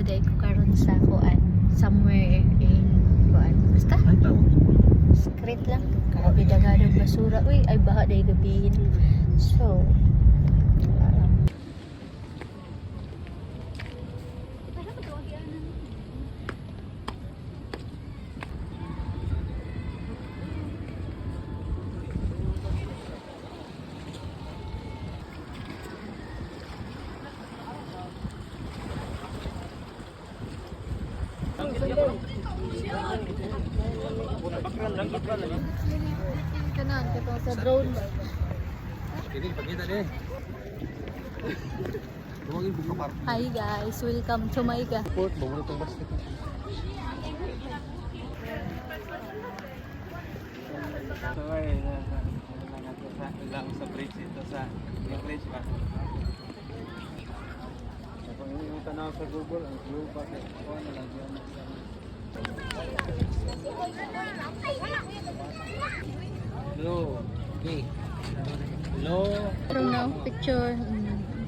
today ko karon sa kuan somewhere in kuan basta street lang grabe daghang basura uy ay baha day gabi so kanan katong sa drone ba ini pakita deh. Tumagin buka par. hi guys welcome to my Port bago to basket. So ay lang sa bridge ito sa bridge ba. Kung yung tanaw sa Google ang view pa kay ano lang yun. Hello. Okay. Hello. from now picture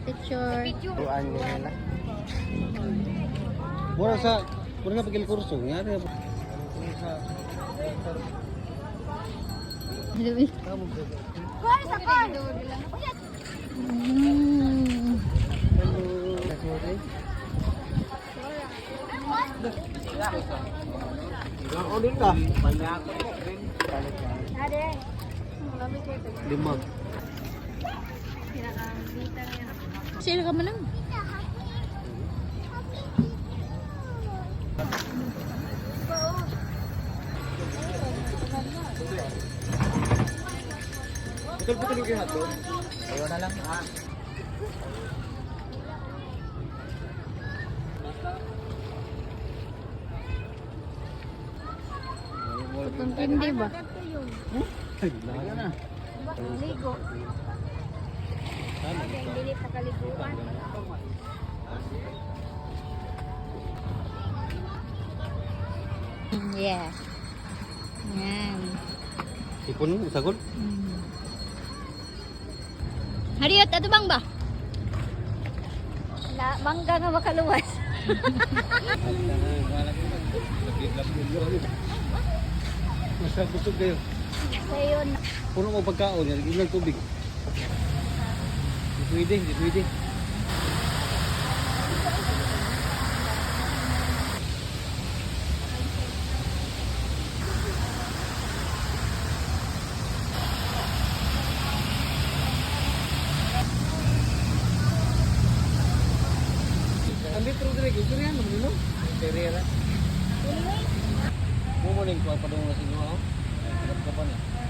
Tuan niya na. Mura nga pagil kurso. Ngari na. Dili. Order ka? Lima. Sino ka man lang? Betul-betul yung hotdog. Ayaw na lang. Hindi ba? Ayaw na. Ligo. Hindi pa kaliguan. Yeah. Yan. Ipon mo, sagol. Hariyot, ato bang ba? Mangga nga makaluwas. Masarap busog kayo. Sayo na. Puno mo pagkaon, yan ilang tubig. Di pwede, di pwede. Ang litro dire, gusto riyan naman no? Terera. Mo mo ning kuha pa dong sa inyo, oh. Hirap ka pa ni.